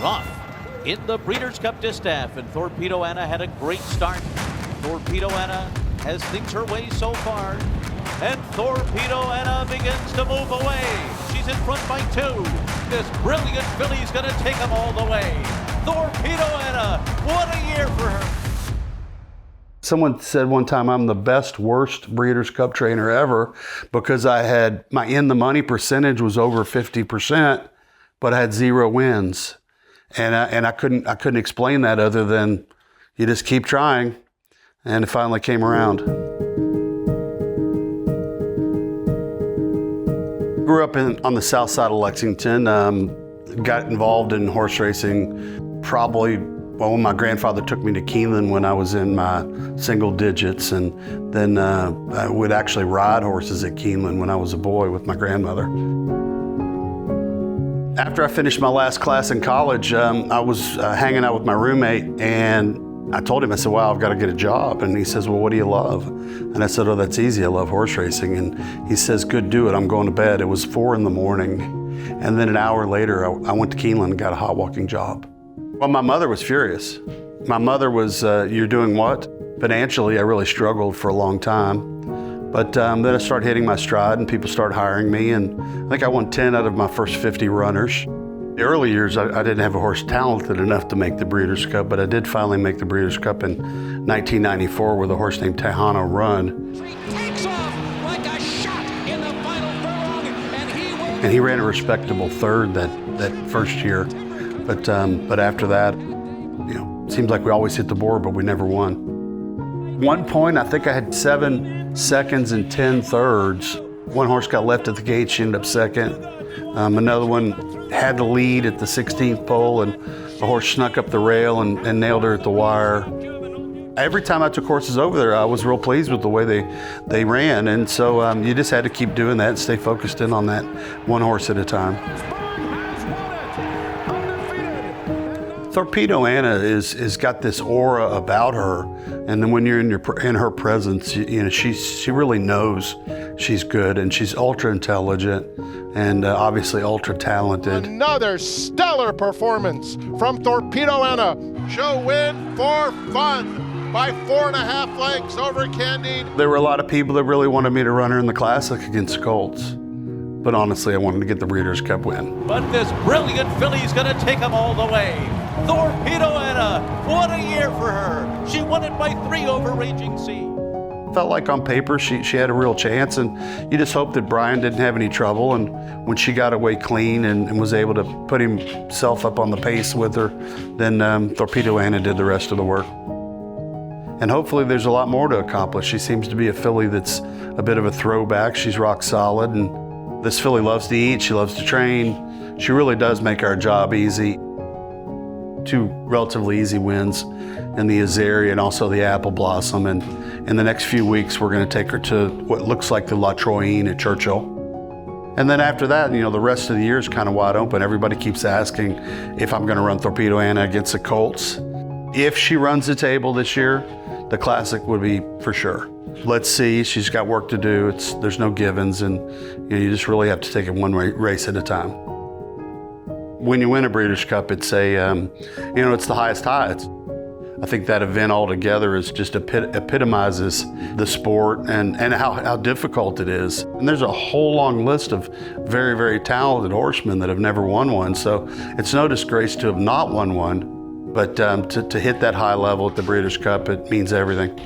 off in the Breeders' Cup Distaff, and Thorpedo Anna had a great start. Thorpedo Anna has things her way so far, and Thorpedo Anna begins to move away. She's in front by 2. This brilliant filly's going to take them all the way. Thorpedo Anna, what a year for her. Someone said one time I'm the best, worst Breeders' Cup trainer ever because I had my in the money percentage was over 50%, but I had 0 wins. And I couldn't explain that other than you just keep trying, and it finally came around. Grew up on the south side of Lexington. Got involved in horse racing probably when my grandfather took me to Keeneland when I was in my single digits, and then I would actually ride horses at Keeneland when I was a boy with my grandmother. After I finished my last class in college, I was hanging out with my roommate, and I told him, I said, wow, I've got to get a job. And he says, well, what do you love? And I said, oh, that's easy. I love horse racing. And he says, good, do it. I'm going to bed. It was 4 in the morning. And then an hour later, I went to Keeneland and got a hot walking job. Well, my mother was furious. My mother was, you're doing what? Financially, I really struggled for a long time. But then I started hitting my stride and people started hiring me, and I think I won 10 out of my first 50 runners. The early years, I didn't have a horse talented enough to make the Breeders' Cup, but I did finally make the Breeders' Cup in 1994 with a horse named Tejano Run. Takes off like a shot in the final furlong, and he ran a respectable third that first year. But after that, seems like we always hit the board, but we never won. One point, I think I had 7 seconds and 10 thirds. One horse got left at the gate, she ended up second. Another one had the lead at the 16th pole, and the horse snuck up the rail and nailed her at the wire. Every time I took horses over there, I was real pleased with the way they ran, and so you just had to keep doing that and stay focused in on that one horse at a time. Thorpedo Anna is got this aura about her, and then when you're in her presence, she really knows she's good, and she's ultra intelligent, and obviously ultra talented. Another stellar performance from Thorpedo Anna. She'll win for fun by 4.5 lengths over Candide. There were a lot of people that really wanted me to run her in the Classic against Colts. But honestly, I wanted to get the Breeders' Cup win. But this brilliant filly's going to take them all the way. Thorpedo Anna, what a year for her. She won it by 3 over Raging Sea. Felt like on paper she had a real chance, and you just hope that Brian didn't have any trouble. And when she got away clean and was able to put himself up on the pace with her, then Thorpedo Anna did the rest of the work. And hopefully there's a lot more to accomplish. She seems to be a filly that's a bit of a throwback. She's rock solid, and this filly loves to eat, she loves to train. She really does make our job easy. 2 relatively easy wins in the Azaria and also the Apple Blossom. And in the next few weeks, we're going to take her to what looks like the La Troyenne at Churchill. And then after that, the rest of the year is kind of wide open. Everybody keeps asking if I'm going to run Thorpedo Anna against the Colts. If she runs the table this year, the Classic would be for sure. Let's see, she's got work to do. There's no givens, and you just really have to take it one race at a time. When you win a Breeders' Cup, it's it's the highest high. I think that event altogether is just epitomizes the sport and how difficult it is. And there's a whole long list of very, very talented horsemen that have never won one. So it's no disgrace to have not won one, but to hit that high level at the Breeders' Cup, it means everything.